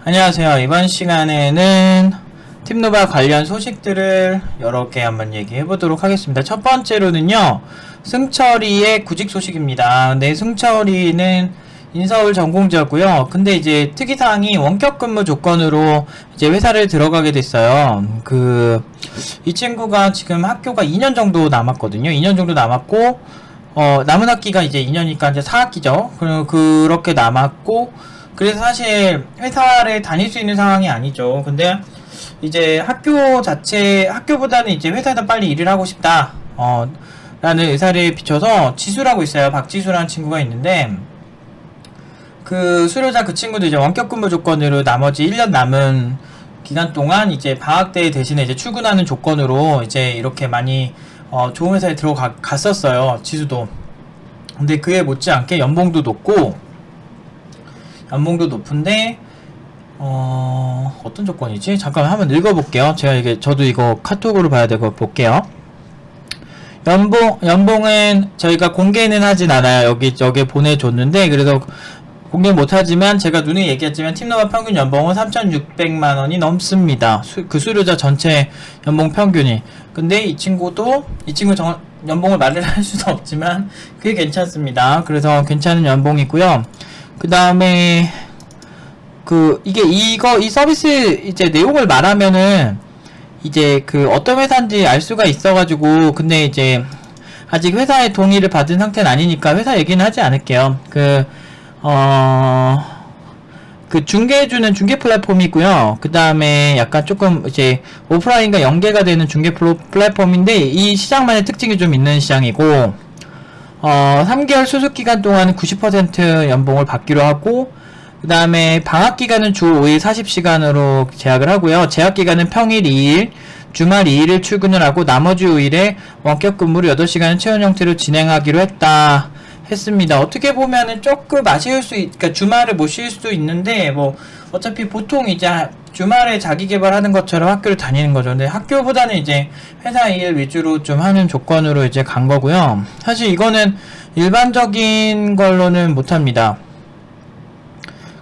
안녕하세요. 이번 시간에는 팀노바 관련 소식들을 여러 개 한번 얘기해 보도록 하겠습니다. 첫 번째로는요, 승철이의 구직 소식입니다. 근데 승철이는 인서울 전공자고요. 근데 이제 특이사항이 원격 근무 조건으로 이제 회사를 들어가게 됐어요. 이 친구가 지금 학교가 2년 정도 남았거든요. 2년 정도 남았고, 남은 학기가 이제 2년이니까 이제 4학기죠. 그렇게 남았고, 그래서 사실 회사를 다닐 수 있는 상황이 아니죠. 근데 이제 학교보다는 이제 회사에서 빨리 일을 하고 싶다, 라는 의사를 비춰서 지수를 하고 있어요. 박지수라는 친구가 있는데, 수료자 그 친구도 이제 원격 근무 조건으로 나머지 1년 남은 기간 동안 이제 방학 때 대신에 이제 출근하는 조건으로 이제 이렇게 많이, 좋은 회사에 갔었어요. 지수도. 근데 그에 못지않게 연봉도 높은데, 어떤 조건이지? 잠깐 한번 읽어볼게요. 저도 이거 카톡으로 봐야 되고 볼게요. 연봉은 저희가 공개는 하진 않아요. 여기 보내줬는데, 그래서 공개 못하지만, 제가 눈에 얘기했지만, 팀노바 평균 연봉은 3,600만원이 넘습니다. 수료자 전체 연봉 평균이. 근데 이 친구 연봉을 말을 할 수는 없지만, 그게 괜찮습니다. 그래서 괜찮은 연봉이고요. 그 다음에, 이 서비스 이제 내용을 말하면은, 이제 어떤 회사인지 알 수가 있어가지고, 근데 이제, 아직 회사의 동의를 받은 상태는 아니니까 회사 얘기는 하지 않을게요. 중개해주는 중개 플랫폼이고요. 그 다음에 약간 조금 이제 오프라인과 연계가 되는 중개 플랫폼인데, 이 시장만의 특징이 좀 있는 시장이고, 3개월 수습 기간 동안 90% 연봉을 받기로 하고, 그 다음에 방학 기간은 주 5일 40시간으로 제약을 하고요. 제약 기간은 평일 2일, 주말 2일을 출근을 하고, 나머지 5일에 원격 근무를 8시간 채운 형태로 진행하기로 했습니다. 어떻게 보면은 조금 그러니까 주말을 못 쉴 수도 있는데, 어차피 보통 이제 주말에 자기 개발하는 것처럼 학교를 다니는 거죠. 근데 학교보다는 이제 회사 일 위주로 좀 하는 조건으로 이제 간 거고요. 사실 이거는 일반적인 걸로는 못 합니다.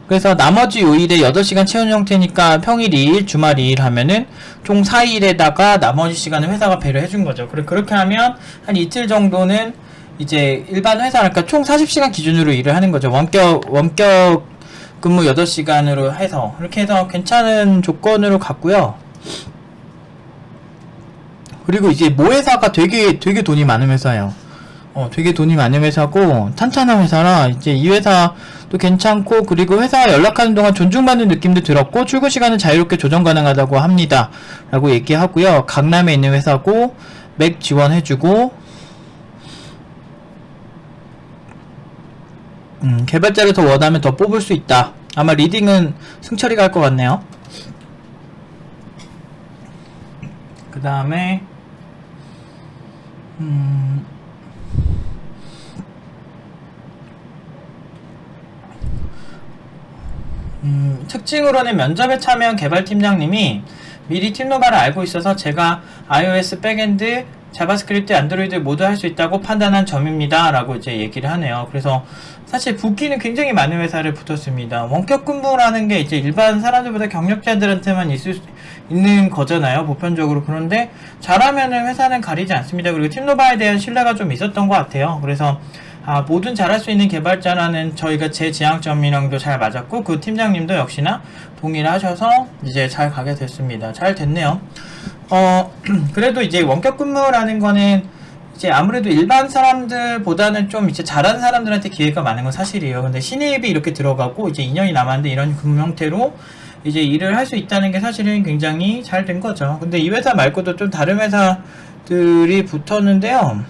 그래서 나머지 5일에 8시간 채운 형태니까 평일 2일, 주말 2일 하면은 총 4일에다가 나머지 시간을 회사가 배려해 준 거죠. 그렇게 하면 한 이틀 정도는 이제 일반 회사니까 총 40시간 기준으로 일을 하는 거죠. 원격 근무 8시간으로 해서, 이렇게 해서 괜찮은 조건으로 갔고요. 그리고 이제 회사가 되게 돈이 많은 회사예요. 되게 돈이 많은 회사고, 탄탄한 회사라, 이제 이 회사도 괜찮고, 그리고 회사 연락하는 동안 존중받는 느낌도 들었고, 출근 시간은 자유롭게 조정 가능하다고 합니다. 라고 얘기하고요. 강남에 있는 회사고, 맥 지원해주고, 개발자를 더 원하면 더 뽑을 수 있다. 아마 리딩은 승철이가 할 것 같네요. 그 다음에, 특징으로는 면접에 참여한 개발팀장님이 미리 팀노바를 알고 있어서 제가 iOS 백엔드, 자바스크립트, 안드로이드 모두 할 수 있다고 판단한 점입니다. 라고 이제 얘기를 하네요. 그래서 사실 붙기는 굉장히 많은 회사를 붙었습니다. 원격 근무라는 게 이제 일반 사람들보다 경력자들한테만 있는 거잖아요. 보편적으로. 그런데 잘하면은 회사는 가리지 않습니다. 그리고 팀노바에 대한 신뢰가 좀 있었던 것 같아요. 그래서 뭐든 잘할 수 있는 개발자라는 제 지향점이랑도 잘 맞았고, 그 팀장님도 역시나 동의를 하셔서 이제 잘 가게 됐습니다. 잘 됐네요. 그래도 이제 원격 근무라는 거는 이제 아무래도 일반 사람들보다는 좀 이제 잘하는 사람들한테 기회가 많은 건 사실이에요. 근데 신입이 이렇게 들어가고 이제 2년이 남았는데 이런 근무 형태로 이제 일을 할 수 있다는 게 사실은 굉장히 잘 된 거죠. 근데 이 회사 말고도 좀 다른 회사들이 붙었는데요.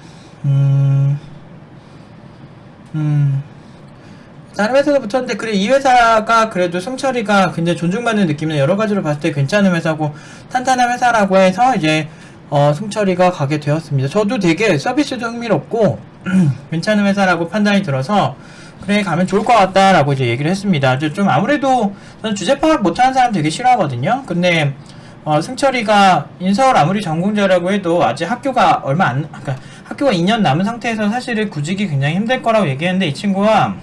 다른 회사도 붙었는데, 그래, 이 회사가 그래도 승철이가 굉장히 존중받는 느낌이나 여러 가지로 봤을 때 괜찮은 회사고 탄탄한 회사라고 해서 이제 승철이가 가게 되었습니다. 저도 되게 서비스도 흥미롭고 괜찮은 회사라고 판단이 들어서 그래, 가면 좋을 것 같다라고 이제 얘기를 했습니다. 좀 아무래도 저는 주제 파악 못하는 사람 되게 싫어하거든요. 근데 승철이가 인서울 아무리 전공자라고 해도 아직 학교가 그러니까 학교가 2년 남은 상태에서 사실은 구직이 굉장히 힘들 거라고 얘기했는데, 이 친구가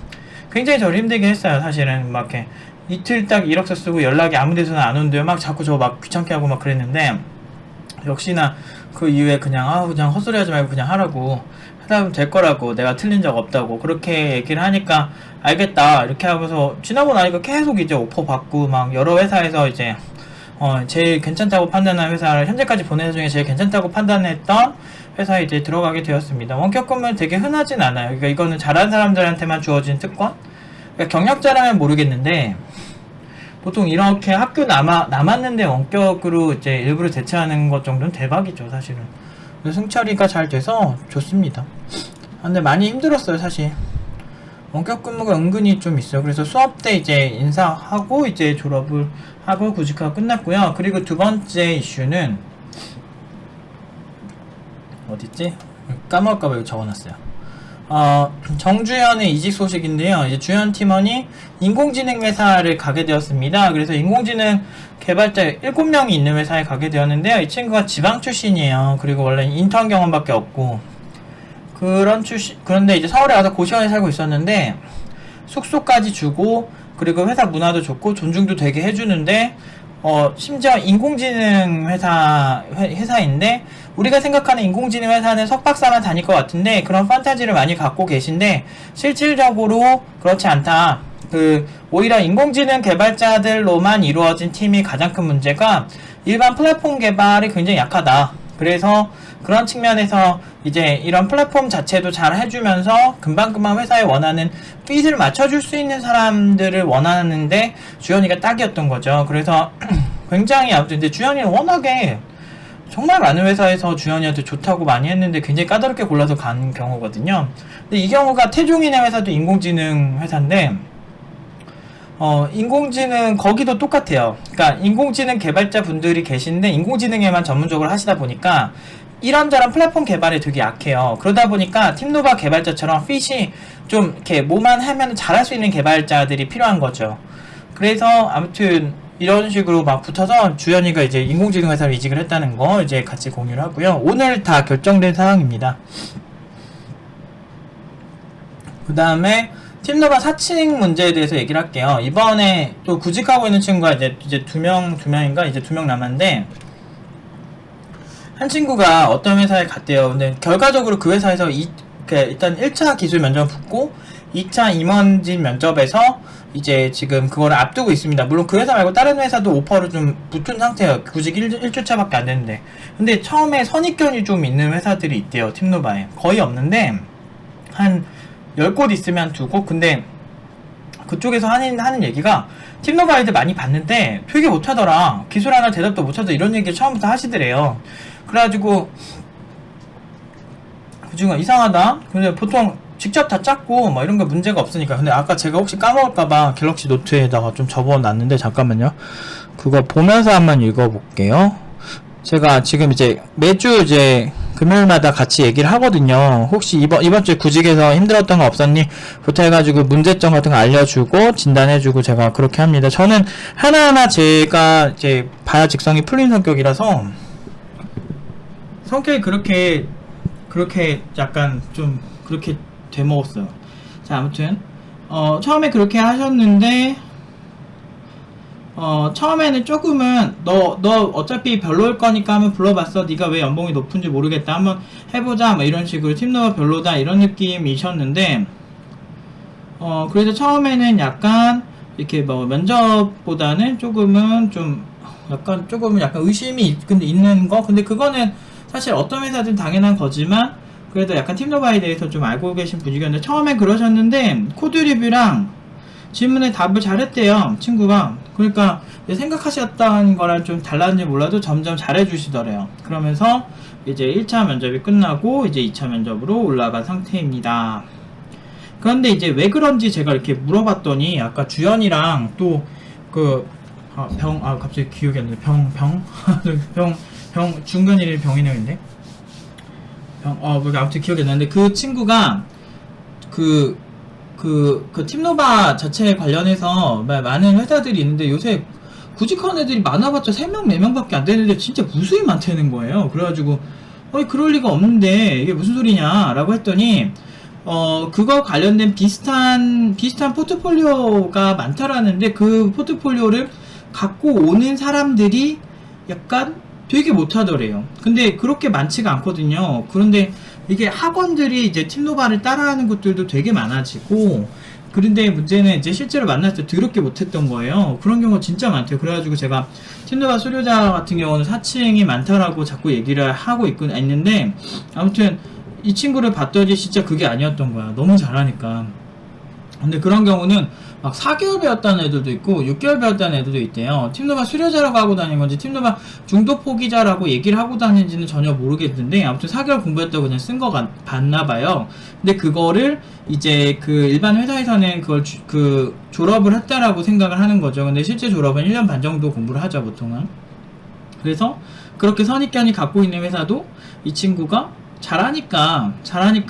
굉장히 저를 힘들게 했어요. 사실은 막 이렇게 이틀 딱 1억서 쓰고 연락이 아무 데서나 안 온대요. 막 자꾸 저 막 귀찮게 하고 막 그랬는데, 역시나 그 이후에 그냥 헛소리 하지 말고 그냥 하라고, 하다 보면 될 거라고, 내가 틀린 적 없다고 그렇게 얘기를 하니까 알겠다 이렇게 하고서 지나고 나니까 계속 이제 오퍼 받고 막 여러 회사에서 이제 제일 괜찮다고 판단한 회사를, 현재까지 보낸 회사 중에 제일 괜찮다고 판단했던 회사에 이제 들어가게 되었습니다. 원격근무는 되게 흔하진 않아요. 그러니까 이거는 잘하는 사람들한테만 주어진 특권? 그러니까 경력자라면 모르겠는데, 보통 이렇게 학교 남았는데 원격으로 이제 일부러 대체하는 것 정도는 대박이죠, 사실은. 승철이가 잘 돼서 좋습니다. 근데 많이 힘들었어요, 사실. 원격 근무가 은근히 좀 있어요. 그래서 수업 때 이제 인사하고 이제 졸업을 하고 구직하고 끝났고요. 그리고 두 번째 이슈는 어딨지? 까먹을까봐 이거 적어놨어요. 정주현의 이직 소식인데요. 이제 주현 팀원이 인공지능 회사를 가게 되었습니다. 그래서 인공지능 개발자 7명이 있는 회사에 가게 되었는데요. 이 친구가 지방 출신이에요. 그리고 원래 인턴 경험밖에 없고, 그런데 이제 서울에 와서 고시원에 살고 있었는데, 숙소까지 주고, 그리고 회사 문화도 좋고, 존중도 되게 해주는데, 심지어 인공지능 회사인데, 우리가 생각하는 인공지능 회사는 석박사만 다닐 것 같은데, 그런 판타지를 많이 갖고 계신데, 실질적으로 그렇지 않다. 오히려 인공지능 개발자들로만 이루어진 팀이 가장 큰 문제가, 일반 플랫폼 개발이 굉장히 약하다. 그래서 그런 측면에서 이제 이런 플랫폼 자체도 잘 해주면서 금방금방 회사에 원하는 핏을 맞춰줄 수 있는 사람들을 원하는데 주현이가 딱이었던 거죠. 그래서 굉장히, 아무튼 근데 주현이는 워낙에 정말 많은 회사에서 주현이한테 좋다고 많이 했는데 굉장히 까다롭게 골라서 간 경우거든요. 근데 이 경우가 태종이네 회사도 인공지능 회사인데, 인공지능 거기도 똑같아요. 그러니까 인공지능 개발자 분들이 계신데 인공지능에만 전문적으로 하시다 보니까 이런저런 플랫폼 개발에 되게 약해요. 그러다 보니까 팀노바 개발자처럼 핏이 좀 이렇게 뭐만 하면 잘할 수 있는 개발자들이 필요한 거죠. 그래서 아무튼 이런 식으로 막 붙어서 주현이가 이제 인공지능 회사를 이직을 했다는 거 이제 같이 공유를 하고요. 오늘 다 결정된 상황입니다. 그 다음에 팀노바 사칭 문제에 대해서 얘기를 할게요. 이번에 또 구직하고 있는 친구가 이제 두 명인가? 이제 2명 남았는데, 한 친구가 어떤 회사에 갔대요. 근데 결과적으로 그 회사에서 일단 1차 기술 면접 붙고 2차 임원진 면접에서 이제 지금 그거를 앞두고 있습니다. 물론 그 회사 말고 다른 회사도 오퍼를 좀 붙은 상태예요. 구직 1주차밖에 안 됐는데. 근데 처음에 선입견이 좀 있는 회사들이 있대요. 팀노바에. 거의 없는데 한 10곳 있으면 2곳? 근데 그쪽에서 하는 얘기가, 팀노바 애들 많이 봤는데 되게 못하더라. 기술 하나 대답도 못하더라. 이런 얘기를 처음부터 하시더래요. 그래가지고 그중에 이상하다. 근데 보통 직접 다 짰고 뭐 이런 거 문제가 없으니까. 근데 아까 제가 혹시 까먹을까봐 갤럭시 노트에다가 좀 접어놨는데, 잠깐만요. 그거 보면서 한번 읽어볼게요. 제가 지금 이제 매주 이제 금요일마다 같이 얘기를 하거든요. 혹시 이번 주에 구직에서 힘들었던 거 없었니? 부터 해가지고 문제점 같은 거 알려주고 진단해주고 제가 그렇게 합니다. 저는 하나하나 제가 이제 봐야 직성이 풀린 성격이라서, 성격이 그렇게 약간 좀 그렇게 되먹었어요. 자, 아무튼 처음에 그렇게 하셨는데, 처음에는 조금은 너 어차피 별로일 거니까 한번 불러봤어. 네가 왜 연봉이 높은지 모르겠다. 한번 해보자. 뭐 이런 식으로 팀노바 별로다 이런 느낌이셨는데, 그래서 처음에는 약간 이렇게 뭐 면접보다는 조금은 약간 의심이 근데 있는 거. 근데 그거는 사실 어떤 회사든 당연한 거지만 그래도 약간 팀노바에 대해서 좀 알고 계신 분이었는데, 처음에 그러셨는데 코드 리뷰랑 질문에 답을 잘했대요, 친구가. 그러니까 생각하셨던 거랑 좀 달랐는지 몰라도 점점 잘해주시더래요. 그러면서 이제 1차 면접이 끝나고 이제 2차 면접으로 올라간 상태입니다. 그런데 이제 왜 그런지 제가 이렇게 물어봤더니, 아까 주연이랑 또 갑자기 기억이 안 나네. 중간일이 병이네요, 근데. 아무튼 기억이 안 나는데, 그 친구가 그 팀노바 자체에 관련해서 많은 회사들이 있는데, 요새 구직하는 애들이 많아봤자 3명, 4명 밖에 안 되는데 진짜 무수히 많다는 거예요. 그래가지고 그럴 리가 없는데 이게 무슨 소리냐 라고 했더니, 그거 관련된 비슷한 포트폴리오가 많다라는데, 그 포트폴리오를 갖고 오는 사람들이 약간 되게 못하더래요. 근데 그렇게 많지가 않거든요. 그런데 이게 학원들이 이제 팀노바를 따라하는 것들도 되게 많아지고, 그런데 문제는 이제 실제로 만났을 때 더럽게 못했던 거예요. 그런 경우가 진짜 많대요. 그래가지고 제가 팀노바 수료자 같은 경우는 사칭이 많다라고 자꾸 얘기를 하고 있는데, 아무튼 이 친구를 봤더니 진짜 그게 아니었던 거야. 너무 잘하니까. 근데 그런 경우는 막 4개월 배웠다는 애들도 있고 6개월 배웠다는 애들도 있대요. 팀노바 수료자라고 하고 다니는 건지 팀노바 중도 포기자라고 얘기를 하고 다니는지는 전혀 모르겠는데, 아무튼 4개월 공부했다고 그냥 쓴 거 봤나봐요. 근데 그거를 이제 그 일반 회사에서는 그걸 졸업을 했다라고 생각을 하는 거죠. 근데 실제 졸업은 1년 반 정도 공부를 하죠, 보통은. 그래서 그렇게 선입견이 갖고 있는 회사도 이 친구가 잘하니까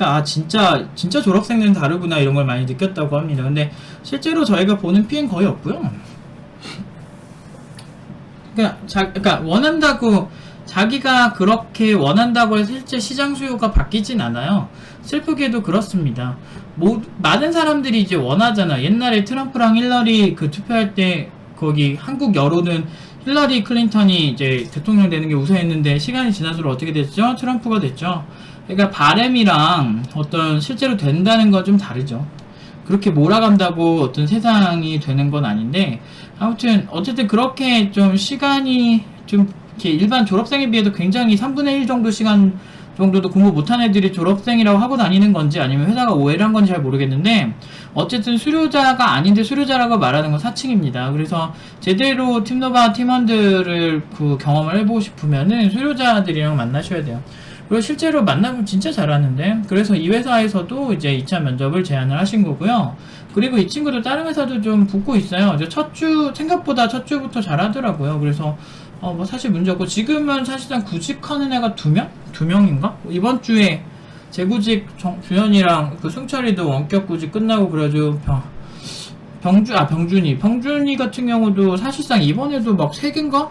아 진짜 졸업생들은 다르구나 이런 걸 많이 느꼈다고 합니다. 근데 실제로 저희가 보는 피해는 거의 없고요. 그러니까 원한다고, 자기가 그렇게 원한다고 해서 실제 시장 수요가 바뀌진 않아요. 슬프게도 그렇습니다. 많은 사람들이 이제 원하잖아. 옛날에 트럼프랑 힐러리 그 투표할 때 거기 한국 여론은 힐러리 클린턴이 이제 대통령 되는 게 우세했는데, 시간이 지날수록 어떻게 됐죠? 트럼프가 됐죠. 그러니까 바램이랑 어떤 실제로 된다는 건 좀 다르죠. 그렇게 몰아간다고 어떤 세상이 되는 건 아닌데, 아무튼 어쨌든 그렇게 좀 시간이 좀 이렇게 일반 졸업생에 비해도 굉장히 3분의 1 정도 시간 정도도 공부 못한 애들이 졸업생이라고 하고 다니는 건지 아니면 회사가 오해를 한 건지 잘 모르겠는데, 어쨌든 수료자가 아닌데 수료자라고 말하는 건 사칭입니다. 그래서 제대로 팀노바 팀원들을 경험을 해보고 싶으면은 수료자들이랑 만나셔야 돼요. 그리고 실제로 만나면 진짜 잘하는데, 그래서 이 회사에서도 이제 2차 면접을 제안을 하신 거고요. 그리고 이 친구도 다른 회사도 좀 붙고 있어요. 이제 생각보다 첫 주부터 잘하더라고요. 그래서 뭐 사실 문제 없고, 지금은 사실상 구직하는 애가 2명? 2명인가? 이번 주에 재구직 주현이랑 그 승철이도 원격 구직 끝나고, 그래가지고 병준이 같은 경우도 사실상 이번에도 막 3개인가?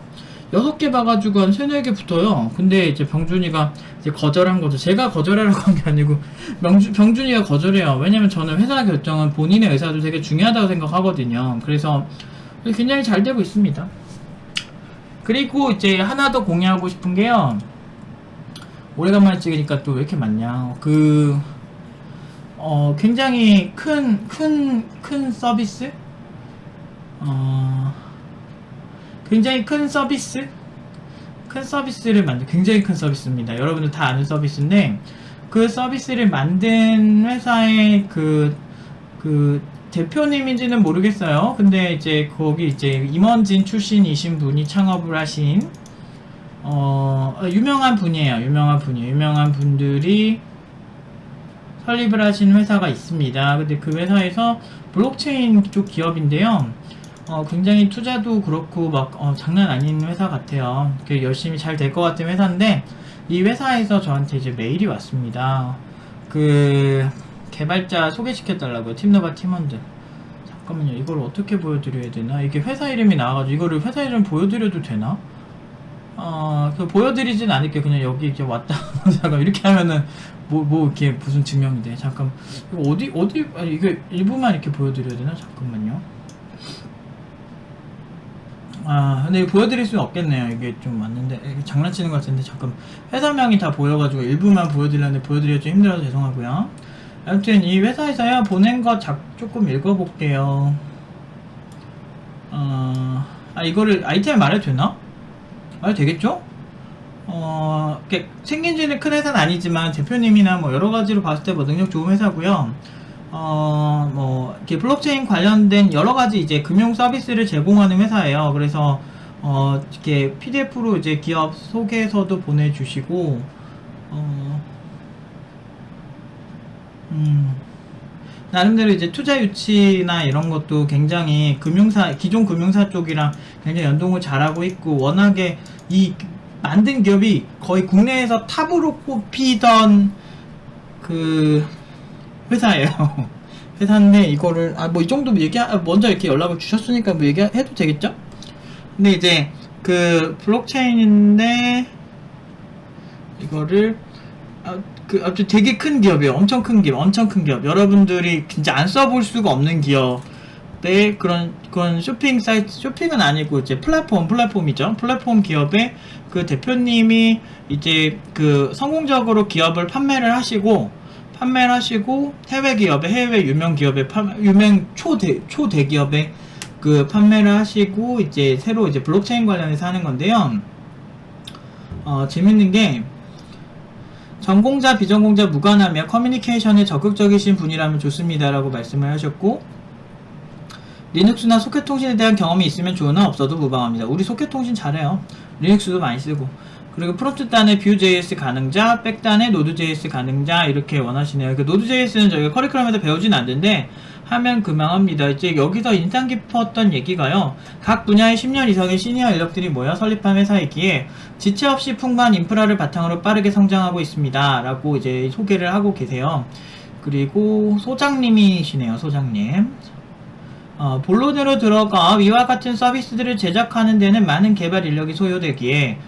6개 봐가지고 한 3, 4개 붙어요. 근데 이제 병준이가 이제 거절한 거죠. 제가 거절하라고 한 게 아니고 병준이가 거절해요. 왜냐면 저는 회사 결정은 본인의 의사도 되게 중요하다고 생각하거든요. 그래서 굉장히 잘 되고 있습니다. 그리고 이제 하나 더 공유하고 싶은 게요, 오래간만에 찍으니까 또 왜 이렇게 많냐, 굉장히 큰 서비스? 굉장히 큰 서비스를 굉장히 큰 서비스입니다. 여러분들 다 아는 서비스인데, 그 서비스를 만든 회사의 대표님인지는 모르겠어요. 근데 이제 거기 이제 임원진 출신이신 분이 창업을 하신 유명한 분이에요. 유명한 분들이 설립을 하신 회사가 있습니다. 근데 그 회사에서 블록체인 쪽 기업인데요. 굉장히 투자도 그렇고 막 장난 아닌 회사 같아요. 열심히 잘 될 것 같은 회사인데, 이 회사에서 저한테 이제 메일이 왔습니다. 개발자 소개시켜달라고요. 팀노바 팀원들. 잠깐만요. 이걸 어떻게 보여드려야 되나? 이게 회사 이름이 나와가지고 이거를 회사 이름 보여드려도 되나? 보여드리진 않을게요. 그냥 여기 이렇게 왔다. 잠깐 이렇게 하면은 이렇게 무슨 증명이 돼. 잠깐 이거 이게 일부만 이렇게 보여드려야 되나? 잠깐만요. 근데 이거 보여드릴 수는 없겠네요. 이게 좀 맞는데, 이게 장난치는 것 같은데, 잠깐 회사명이 다 보여가지고 일부만 보여드리려는데 보여드리기 좀 힘들어서 죄송하고요. 아무튼 이 회사에서요 보낸 거 조금 읽어볼게요. 이거를 아이템 말해도 되나? 말해도 되겠죠? 생긴 지는 큰 회사는 아니지만 대표님이나 뭐 여러 가지로 봤을 때 뭐 능력 좋은 회사고요. 이렇게 블록체인 관련된 여러 가지 이제 금융 서비스를 제공하는 회사예요. 그래서 이렇게 PDF로 이제 기업 소개서도 보내주시고, 나름대로 이제 투자 유치나 이런 것도 굉장히 기존 금융사 쪽이랑 굉장히 연동을 잘하고 있고, 워낙에 이 만든 기업이 거의 국내에서 탑으로 꼽히던 회사예요. 회사인데, 이거를 뭐 이 정도 먼저 이렇게 연락을 주셨으니까 뭐 얘기해도 되겠죠? 근데 이제 블록체인인데 이거를 아무튼 되게 큰 기업이에요. 엄청 큰 기업. 여러분들이 진짜 안 써볼 수가 없는 기업의 그런 쇼핑 사이트, 쇼핑은 아니고 이제 플랫폼이죠. 플랫폼 기업의 그 대표님이 이제 그 성공적으로 기업을 판매를 하시고 해외 유명 기업의 유명 초대기업에 그 판매를 하시고 이제 새로 이제 블록체인 관련해서 하는 건데요. 재밌는 게 전공자 비전공자 무관하며 커뮤니케이션에 적극적이신 분이라면 좋습니다 라고 말씀을 하셨고, 리눅스나 소켓 통신에 대한 경험이 있으면 좋으나 없어도 무방합니다. 우리 소켓 통신 잘해요. 리눅스도 많이 쓰고. 그리고 프론트단에 Vue.js 가능자, 백단에 Node.js 가능자 이렇게 원하시네요. 그 Node.js는 저희가 커리큘럼에서 배우진 않는데 하면 그만합니다. 이제 여기서 인상 깊었던 얘기가요. 각 분야의 10년 이상의 시니어 인력들이 모여 설립한 회사이기에 지체 없이 풍부한 인프라를 바탕으로 빠르게 성장하고 있습니다. 라고 이제 소개를 하고 계세요. 그리고 소장님이시네요. 소장님. 본론으로 들어가 위와 같은 서비스들을 제작하는 데는 많은 개발 인력이 소요되기에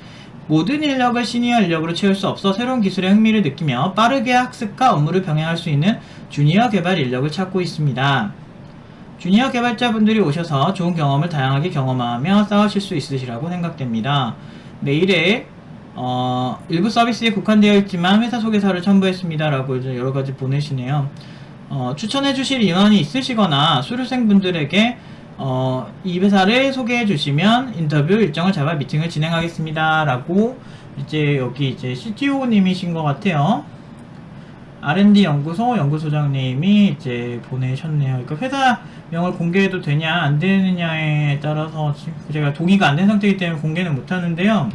모든 인력을 시니어 인력으로 채울 수 없어 새로운 기술에 흥미를 느끼며 빠르게 학습과 업무를 병행할 수 있는 주니어 개발 인력을 찾고 있습니다. 주니어 개발자분들이 오셔서 좋은 경험을 다양하게 경험하며 쌓으실 수 있으시라고 생각됩니다. 메일에 일부 서비스에 국한되어 있지만 회사 소개서를 첨부했습니다 라고 이제 여러가지 보내시네요. 추천해 주실 인원이 있으시거나 수료생분들에게 이 회사를 소개해 주시면 인터뷰 일정을 잡아 미팅을 진행하겠습니다 라고 이제 여기 이제 CTO 님이신 것 같아요. R&D 연구소장님이 이제 보내셨네요. 그러니까 회사명을 공개해도 되냐 안 되느냐에 따라서 제가 동의가 안 된 상태이기 때문에 공개는 못 하는데요.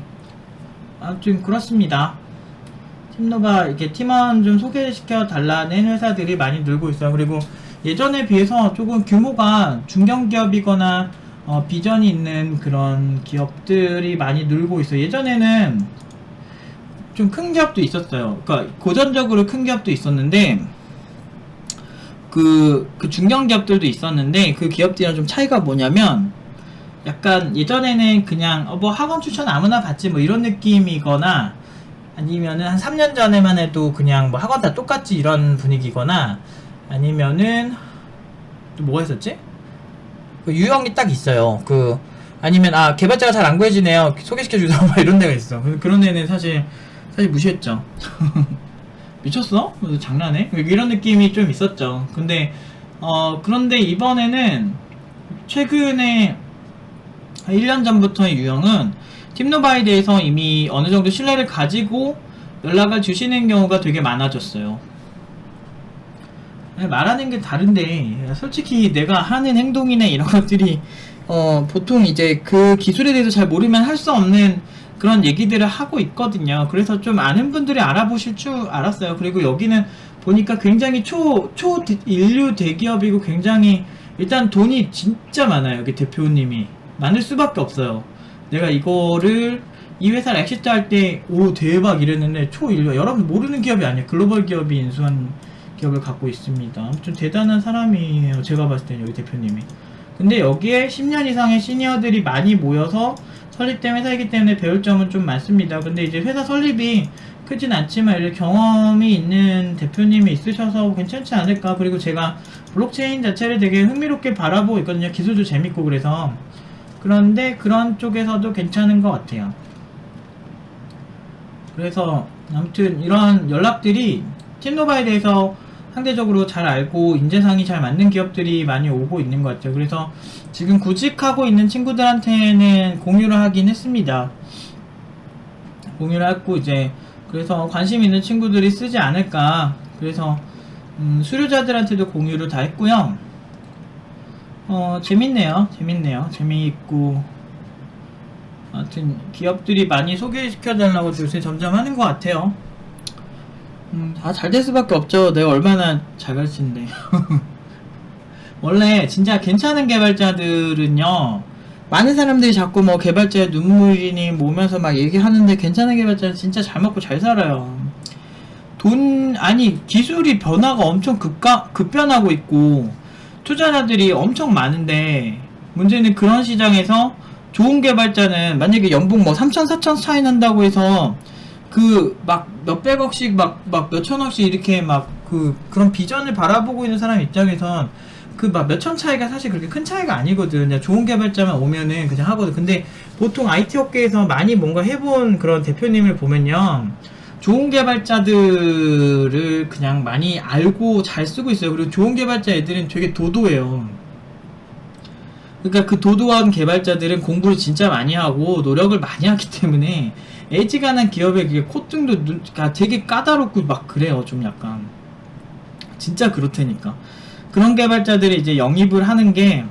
아무튼 그렇습니다. 팀노바 이렇게 팀원 좀 소개시켜 달라는 회사들이 많이 늘고 있어요. 그리고 예전에 비해서 조금 규모가 중견기업이거나 비전이 있는 그런 기업들이 많이 늘고 있어요. 예전에는 좀 큰 기업도 있었어요. 그러니까 고전적으로 큰 기업도 있었는데 그 중견기업들도 있었는데 그 기업들이랑 좀 차이가 뭐냐면 약간 예전에는 그냥 뭐 학원 추천 아무나 받지 뭐 이런 느낌이거나 아니면은 한 3년 전에만 해도 그냥 뭐 학원 다 똑같지 이런 분위기거나 아니면은 또 뭐가 있었지? 그 유형이 딱 있어요. 그 아니면 개발자가 잘 안 구해지네요. 소개시켜주세요. 막 이런 데가 있어. 그런 데는 사실 무시했죠. 미쳤어? 장난해? 이런 느낌이 좀 있었죠. 근데 그런데 이번에는 최근에 1년 전부터의 유형은 팀노바에 대해서 이미 어느 정도 신뢰를 가지고 연락을 주시는 경우가 되게 많아졌어요. 말하는 게 다른데 솔직히 내가 하는 행동이나 이런 것들이 보통 이제 그 기술에 대해서 잘 모르면 할 수 없는 그런 얘기들을 하고 있거든요. 그래서 좀 아는 분들이 알아보실 줄 알았어요. 그리고 여기는 보니까 굉장히 인류 대기업이고 굉장히 일단 돈이 진짜 많아요. 여기 대표님이 많을 수밖에 없어요. 내가 이거를 이 회사를 엑시트 할 때 오 대박 이랬는데 초인류 여러분 모르는 기업이 아니에요. 글로벌 기업이 인수한 기업을 갖고 있습니다. 좀 대단한 사람이에요. 제가 봤을 때는 여기 대표님이. 근데 여기에 10년 이상의 시니어들이 많이 모여서 설립된 회사이기 때문에 배울 점은 좀 많습니다. 근데 이제 회사 설립이 크진 않지만 이렇게 경험이 있는 대표님이 있으셔서 괜찮지 않을까. 그리고 제가 블록체인 자체를 되게 흥미롭게 바라보고 있거든요. 기술도 재밌고 그래서. 그런데 그런 쪽에서도 괜찮은 것 같아요. 그래서 아무튼 이런 연락들이 팀노바에 대해서 상대적으로 잘 알고 인재상이 잘 맞는 기업들이 많이 오고 있는 것 같아요. 그래서 지금 구직하고 있는 친구들한테는 공유를 하긴 했습니다. 공유를 했고 이제 그래서 관심 있는 친구들이 쓰지 않을까. 그래서 수료자들한테도 공유를 다 했고요. 재밌네요. 재미있고 하여튼 기업들이 많이 소개시켜달라고 요새 점점 하는 것 같아요. 다 잘 될 수밖에 없죠. 내가 얼마나 잘 가르치는데. 원래 진짜 괜찮은 개발자들은요, 많은 사람들이 자꾸 뭐 개발자의 눈물이니 뭐면서 막 얘기하는데 괜찮은 개발자는 진짜 잘 먹고 잘 살아요. 기술이 변화가 엄청 급변하고 있고 투자자들이 엄청 많은데 문제는 그런 시장에서 좋은 개발자는 만약에 연봉 뭐 3천 4천 차이 난다고 해서 그 막 몇백억씩 막 몇천억씩 이렇게 막 그런 비전을 바라보고 있는 사람 입장에선 그 막 몇천 차이가 사실 그렇게 큰 차이가 아니거든. 그냥 좋은 개발자만 오면은 그냥 하거든. 근데 보통 IT 업계에서 많이 뭔가 해본 그런 대표님을 보면요, 좋은 개발자들을 그냥 많이 알고 잘 쓰고 있어요. 그리고 좋은 개발자 애들은 되게 도도해요. 그러니까 그 도도한 개발자들은 공부를 진짜 많이 하고 노력을 많이 하기 때문에 애지간한 기업의 그게 코딩도 되게 까다롭고 막 그래요. 좀 약간 진짜 그렇다니까. 그런 개발자들이 이제 영입을 하는 게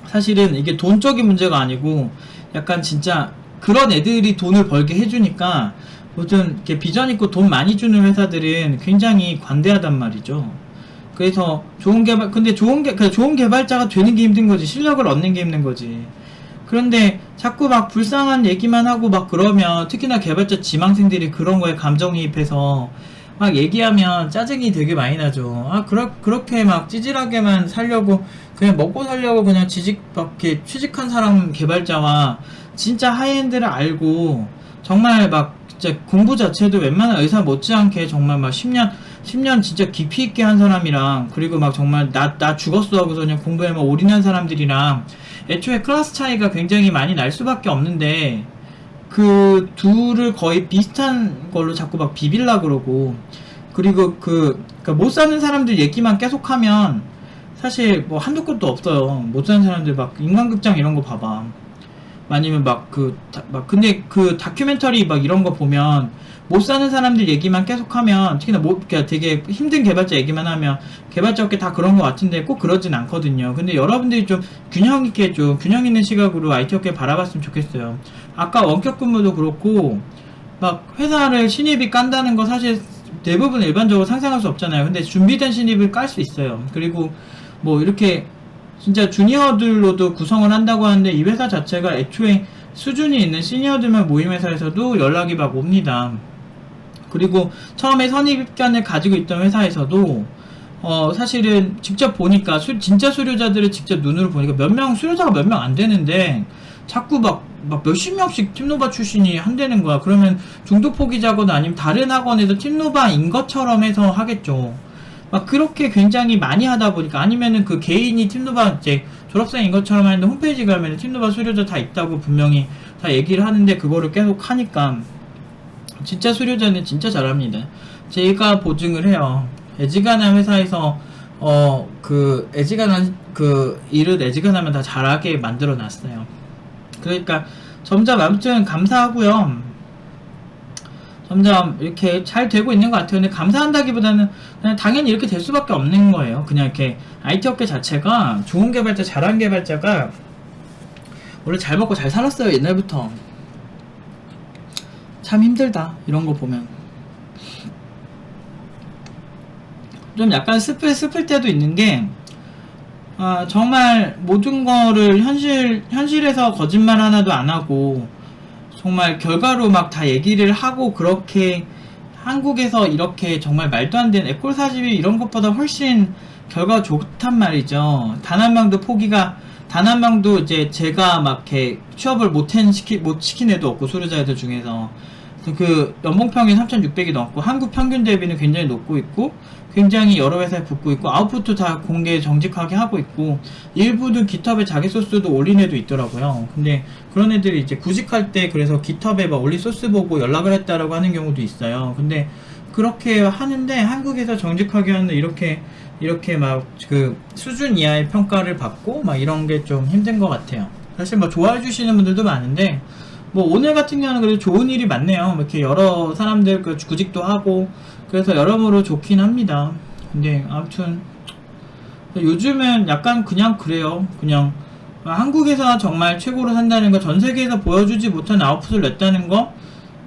사실은 이게 돈적인 문제가 아니고 약간 진짜 그런 애들이 돈을 벌게 해주니까 무슨 이렇게 비전 있고 돈 많이 주는 회사들은 굉장히 관대하단 말이죠. 그래서 근데 좋은 개발자가 되는 게 힘든 거지. 실력을 얻는 게 힘든 거지. 그런데 자꾸 막 불쌍한 얘기만 하고 막 그러면, 특히나 개발자 지망생들이 그런 거에 감정이입해서 막 얘기하면 짜증이 되게 많이 나죠. 그렇게 막 찌질하게만 살려고, 그냥 먹고 살려고 그냥 밖에 취직한 사람 개발자와 진짜 하이엔드를 알고 정말 막 진짜 공부 자체도 웬만한 의사 못지않게 정말 막 10년 진짜 깊이 있게 한 사람이랑, 그리고 막 정말 나 죽었어 하고서 그냥 공부에만 올인한 사람들이랑 애초에 클래스 차이가 굉장히 많이 날 수밖에 없는데, 그 둘을 거의 비슷한 걸로 자꾸 막 비빌라 그러고, 그리고 그러니까 못 사는 사람들 얘기만 계속하면 사실 뭐 한두 것도 없어요. 못 사는 사람들 막 인간극장 이런 거 봐봐. 아니면 근데 그 다큐멘터리 막 이런 거 보면 못 사는 사람들 얘기만 계속하면, 특히나 그러니까 되게 힘든 개발자 얘기만 하면 개발자 업계 다 그런 것 같은데 꼭 그러진 않거든요. 근데 여러분들이 좀 균형 있는 시각으로 IT 업계 바라봤으면 좋겠어요. 아까 원격 근무도 그렇고, 막 회사를 신입이 깐다는 거 사실 대부분 일반적으로 상상할 수 없잖아요. 근데 준비된 신입을 깔 수 있어요. 그리고 뭐 이렇게 진짜 주니어들로도 구성을 한다고 하는데, 이 회사 자체가 애초에 수준이 있는 시니어들만 모임 회사에서도 연락이 막 옵니다. 그리고 처음에 선입견을 가지고 있던 회사에서도 사실은 직접 보니까 진짜 수료자들을 직접 눈으로 보니까 수료자가 몇 명 안 되는데 자꾸 막 몇십 명씩 팀노바 출신이 한다는 거야. 그러면 중도 포기자거나 아니면 다른 학원에서 팀노바인 것처럼 해서 하겠죠. 막 그렇게 굉장히 많이 하다 보니까, 아니면은 그 개인이 팀노바 이제 졸업생인 것처럼 하는데 홈페이지 가면 팀노바 수료자 다 있다고 분명히 다 얘기를 하는데, 그거를 계속 하니까 진짜 수료자는 진짜 잘합니다. 제가 보증을 해요. 애지간한 회사에서 일을 애지간하면 다 잘하게 만들어 놨어요. 그러니까 점점 아무튼 감사하고요. 점점 이렇게 잘 되고 있는 것 같아요. 근데 감사한다기보다는 그냥 당연히 이렇게 될 수밖에 없는 거예요. 그냥 이렇게 IT 업계 자체가 좋은 개발자, 잘한 개발자가 원래 잘 먹고 잘 살았어요. 옛날부터. 참 힘들다 이런 거 보면. 좀 약간 슬플 때도 있는 게, 정말 모든 거를 현실에서 거짓말 하나도 안 하고 정말 결과로 막 다 얘기를 하고, 그렇게 한국에서 이렇게 정말 말도 안 되는 에콜 42 이런 것보다 훨씬 결과가 좋단 말이죠. 단 한 명도 이제 제가 막 이렇게 취업을 못 시킨 애도 없고, 수료자 애들 중에서 그 연봉평균 3,600이 넘고, 한국 평균 대비는 굉장히 높고 있고, 굉장히 여러 회사에 붙고 있고, 아웃풋도 다 공개 정직하게 하고 있고, 일부는 깃허브에 자기 소스도 올린 애도 있더라고요. 근데 그런 애들이 이제 구직할 때 그래서 깃허브에 막 올린 소스 보고 연락을 했다라고 하는 경우도 있어요. 근데 그렇게 하는데 한국에서 정직하게 하는 이렇게 막 그 수준 이하의 평가를 받고 막 이런 게 좀 힘든 것 같아요. 사실 뭐 좋아해 주시는 분들도 많은데, 뭐 오늘 같은 경우는 그래도 좋은 일이 많네요. 이렇게 여러 사람들 그 구직도 하고, 그래서 여러모로 좋긴 합니다. 근데 아무튼 요즘은 약간 그냥 그래요. 그냥 한국에서 정말 최고로 산다는 거, 전 세계에서 보여주지 못한 아웃풋을 냈다는 거,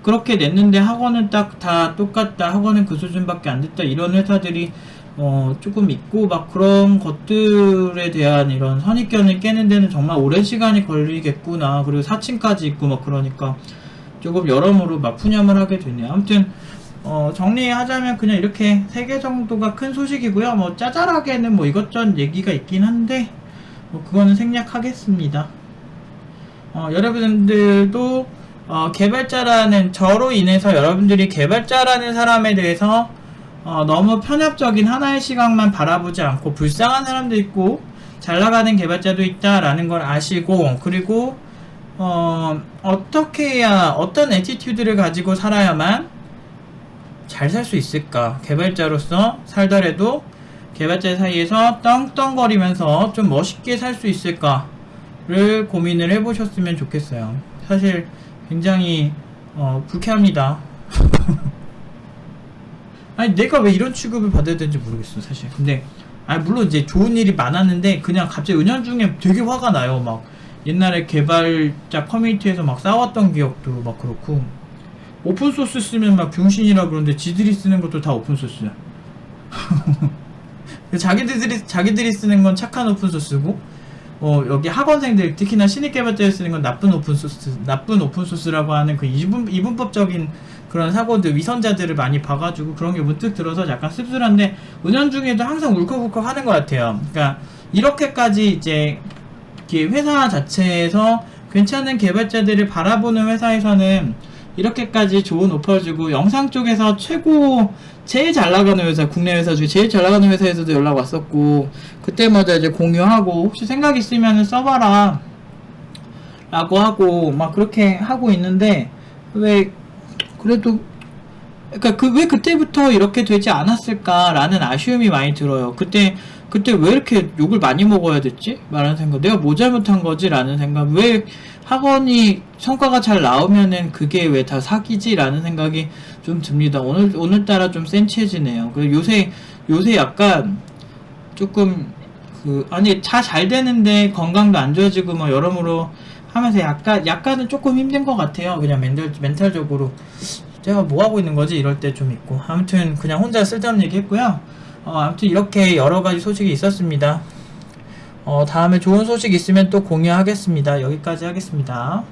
그렇게 냈는데 학원은 딱 다 똑같다, 학원은 그 수준밖에 안 됐다, 이런 회사들이 조금 있고, 막 그런 것들에 대한 이런 선입견을 깨는 데는 정말 오랜 시간이 걸리겠구나. 그리고 사칭까지 있고 막 그러니까 조금 여러모로 막 푸념을 하게 되네요. 아무튼 정리하자면 그냥 이렇게 3개 정도가 큰 소식이고요. 뭐 짜잘하게는 뭐 이것저것 얘기가 있긴 한데, 뭐 그거는 생략하겠습니다. 여러분들도 개발자라는, 저로 인해서 여러분들이 개발자라는 사람에 대해서 너무 편협적인 하나의 시각만 바라보지 않고, 불쌍한 사람도 있고 잘 나가는 개발자도 있다라는 걸 아시고, 그리고 어떻게 해야, 어떤 애티튜드를 가지고 살아야만 잘 살 수 있을까, 개발자로서 살더라도 개발자 사이에서 떵떵거리면서 좀 멋있게 살 수 있을까를 고민을 해보셨으면 좋겠어요. 사실 굉장히 불쾌합니다. 아니, 내가 왜 이런 취급을 받아야 되는지 모르겠어 사실. 근데 물론 이제 좋은 일이 많았는데 그냥 갑자기 은연중에 되게 화가 나요. 막 옛날에 개발자 커뮤니티에서 막 싸웠던 기억도 막 그렇고, 오픈소스 쓰면 막 병신이라 그러는데 지들이 쓰는 것도 다 오픈소스야. 자기들이 쓰는 건 착한 오픈소스고, 여기 학원생들, 특히나 신입 개발자를 쓰는 건 나쁜 오픈소스라고 하는 그 이분법적인 그런 사고들, 위선자들을 많이 봐가지고 그런 게 문득 들어서 약간 씁쓸한데, 은연중에도 항상 울컥울컥 하는 것 같아요. 그러니까 이렇게까지 이제 회사 자체에서 괜찮은 개발자들을 바라보는 회사에서는 이렇게까지 좋은 오퍼를 주고, 영상 쪽에서 제일 잘 나가는 회사, 국내 회사 중에 제일 잘 나가는 회사에서도 연락 왔었고, 그때마다 이제 공유하고, 혹시 생각 있으면 써봐라 라고 하고 막 그렇게 하고 있는데, 왜 그래도, 그러니까 왜 그때부터 이렇게 되지 않았을까라는 아쉬움이 많이 들어요. 그때 왜 이렇게 욕을 많이 먹어야 됐지? 라는 생각. 내가 뭐 잘못한 거지? 라는 생각. 왜 학원이 성과가 잘 나오면은 그게 왜 다 사기지? 라는 생각이 좀 듭니다. 오늘따라 좀 센치해지네요. 그리고 요새 약간 조금 차 잘 되는데 건강도 안 좋아지고 뭐 여러모로 하면서 약간은 조금 힘든 것 같아요. 그냥 멘탈적으로. 제가 뭐 하고 있는 거지? 이럴 때 좀 있고. 아무튼 그냥 혼자 쓸데없는 얘기 했고요. 아무튼 이렇게 여러가지 소식이 있었습니다. 다음에 좋은 소식 있으면 또 공유하겠습니다. 여기까지 하겠습니다.